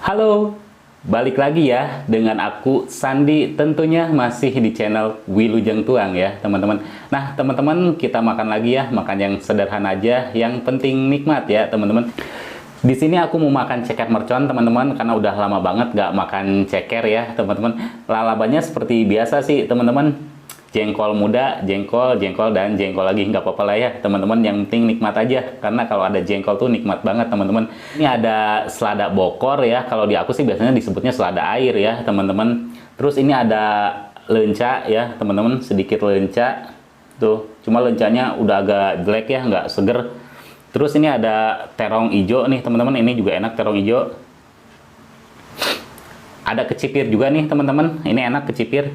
Halo, balik lagi ya dengan aku Sandi, tentunya masih di channel Wilujeng Tuang ya teman-teman. Nah teman-teman, kita makan lagi ya, makan yang sederhana aja, yang penting nikmat ya teman-teman. Di sini aku mau makan ceker mercon teman-teman, karena udah lama banget gak makan ceker ya teman-teman. Lalabannya seperti biasa sih teman-teman, jengkol muda, jengkol, dan jengkol lagi, nggak apa-apa lah ya teman-teman, yang penting nikmat aja, karena kalau ada jengkol tuh nikmat banget teman-teman. Ini ada selada bokor ya, kalau di aku sih biasanya disebutnya selada air ya teman-teman. Terus ini ada lenca ya teman-teman, sedikit lenca tuh, cuma lencanya udah agak jelek ya, nggak seger. Terus ini ada terong ijo nih teman-teman, ini juga enak terong ijo. Ada kecipir juga nih teman-teman, ini enak kecipir.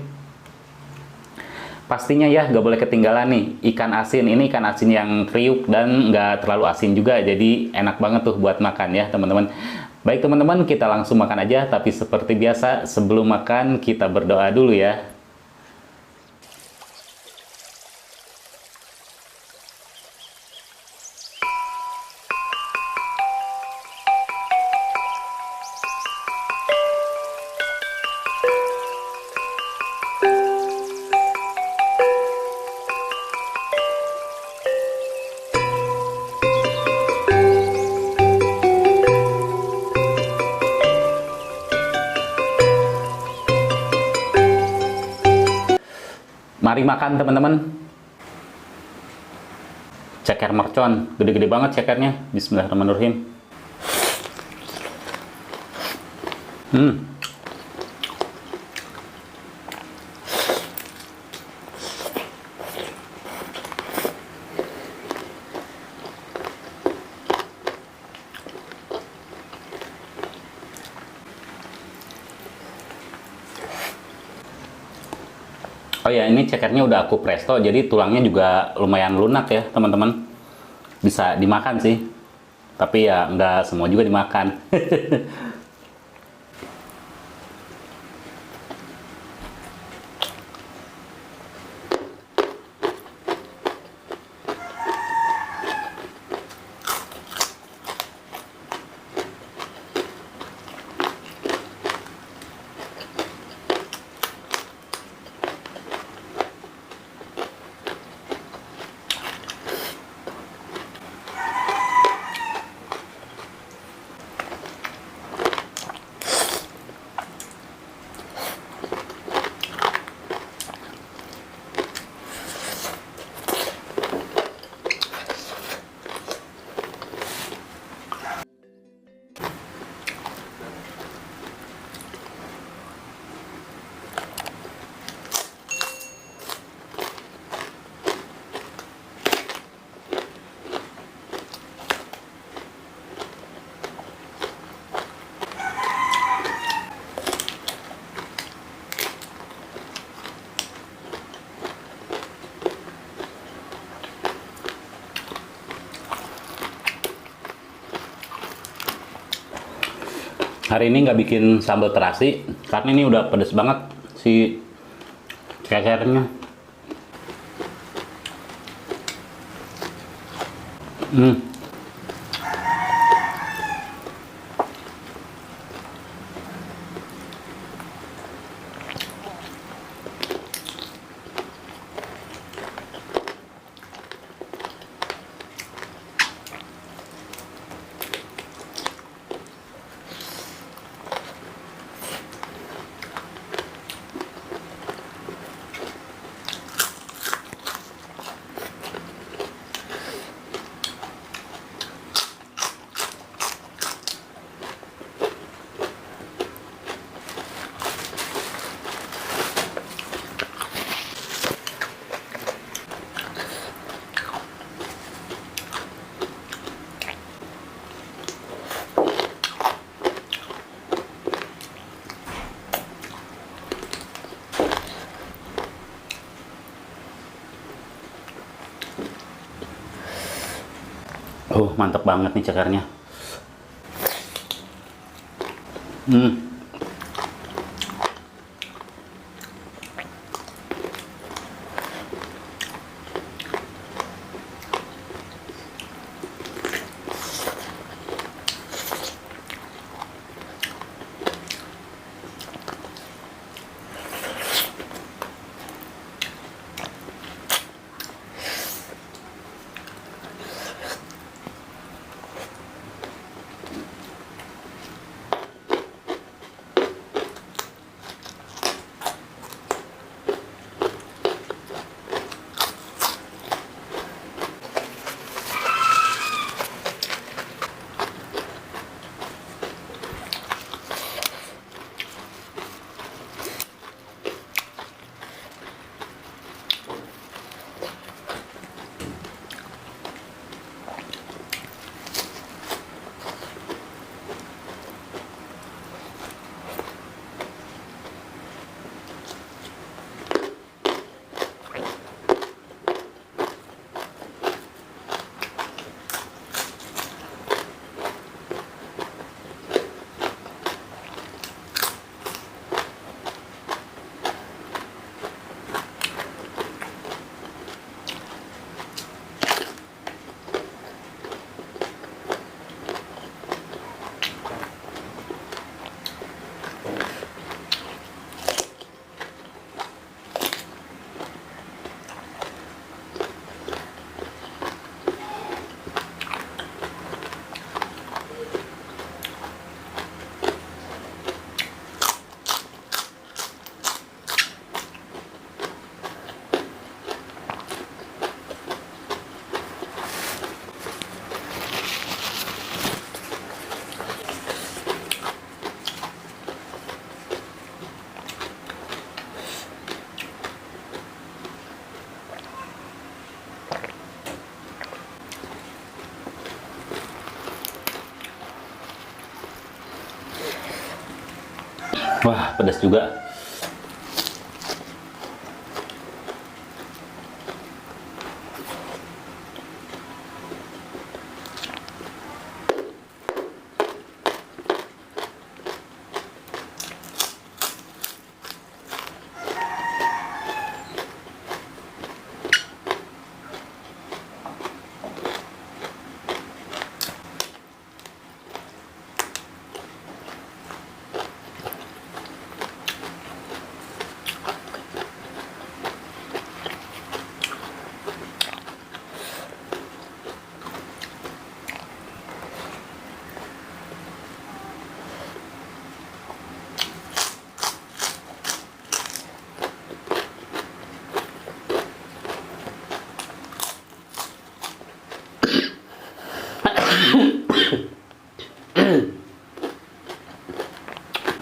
Pastinya ya gak boleh ketinggalan nih ikan asin. Ini ikan asin yang kriuk dan nggak terlalu asin juga, jadi enak banget tuh buat makan ya teman-teman. Baik teman-teman, kita langsung makan aja, tapi seperti biasa sebelum makan kita berdoa dulu ya. Mari makan teman-teman. Ceker mercon, gede-gede banget cekernya. Bismillahirrahmanirrahim. Oh ya, ini cekernya udah aku presto, jadi tulangnya juga lumayan lunak ya teman-teman. Bisa dimakan sih, tapi ya nggak semua juga dimakan. Hari ini nggak bikin sambal terasi, karena ini udah pedes banget si cekernya. Mantap banget nih cekernya. Wah, pedas juga.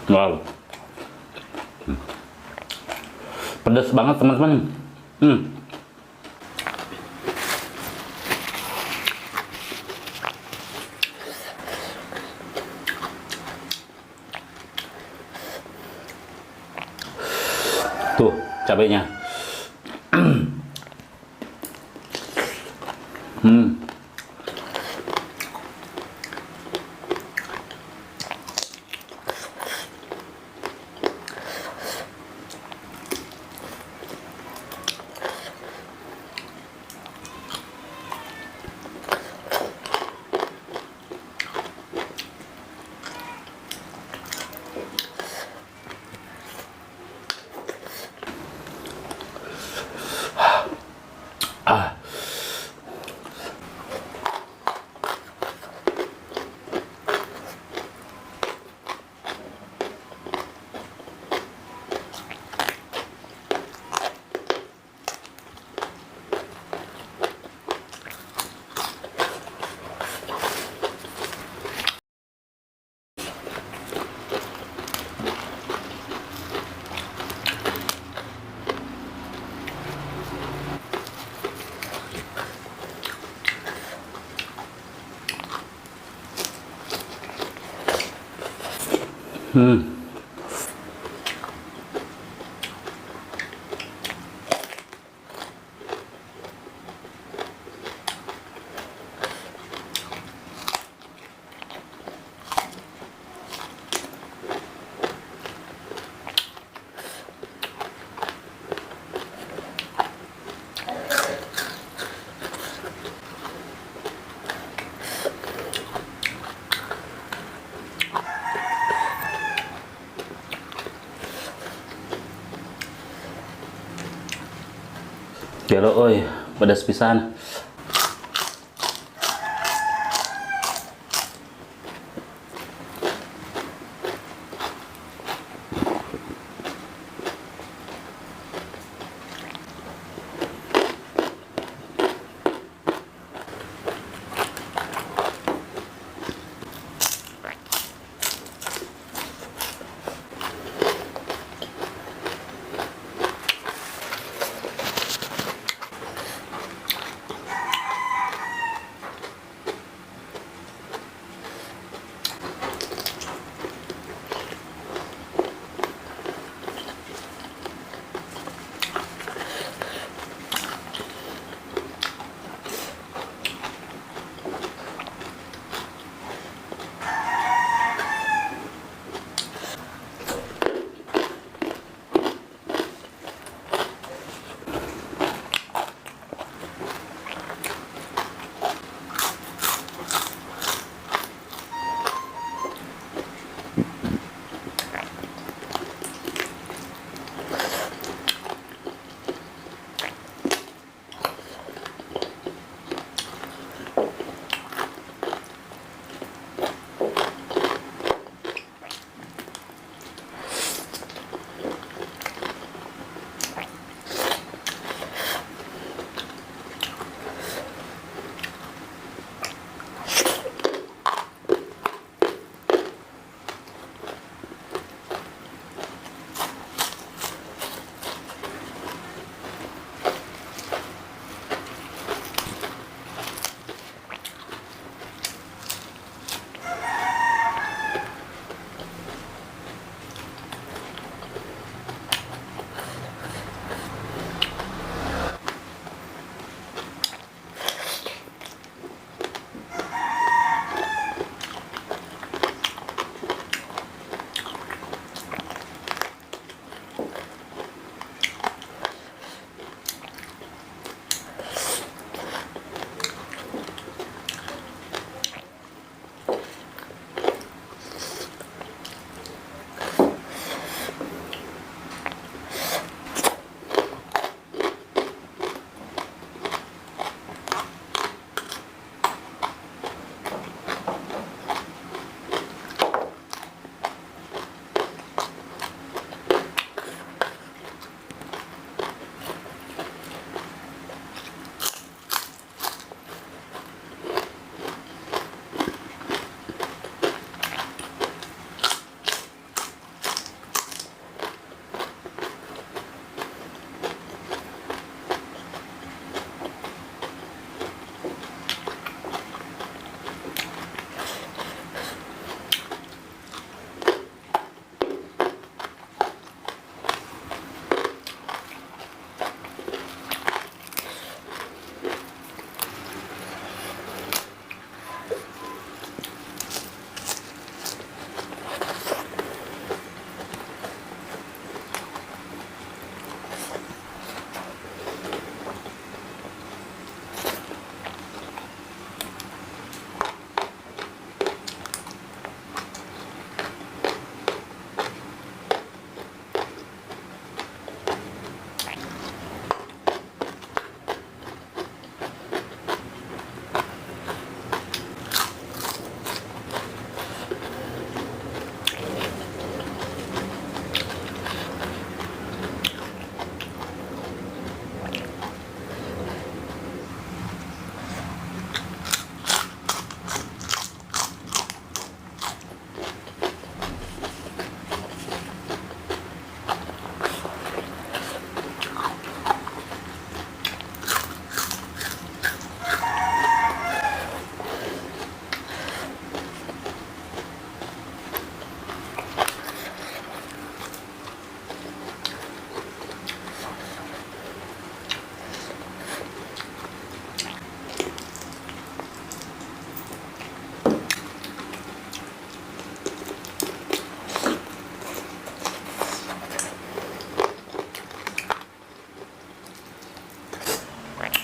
Wow, pedas banget teman-teman. Tuh cabenya. Ah, Jero oi, pedas pisan.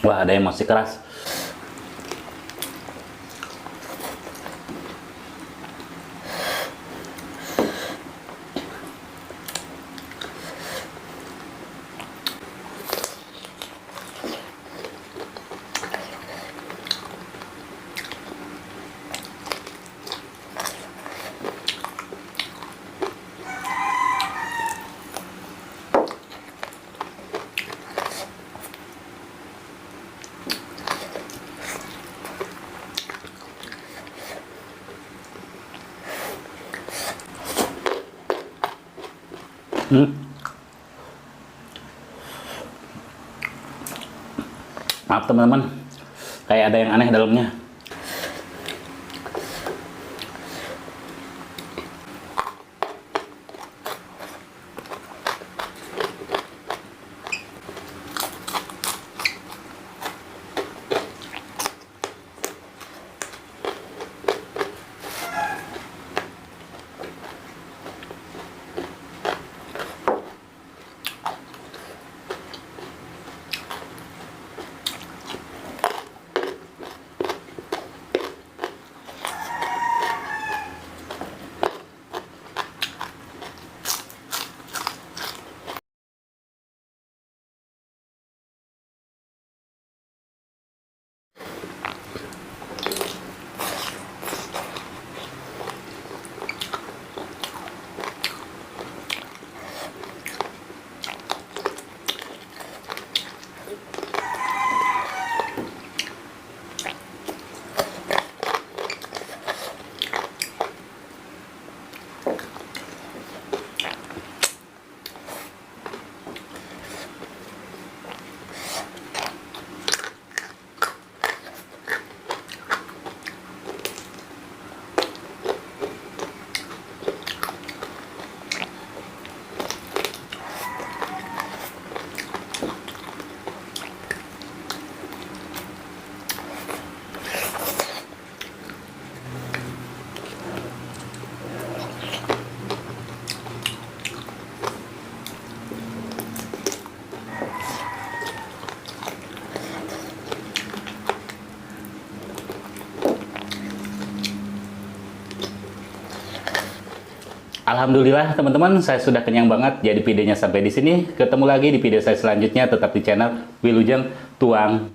Wah, ada yang masih keras. Maaf teman-teman, kayak ada yang aneh dalamnya. Alhamdulillah teman-teman, saya sudah kenyang banget. Jadi videonya sampai di sini. Ketemu lagi di video saya selanjutnya, tetap di channel Wilujeng Tuang.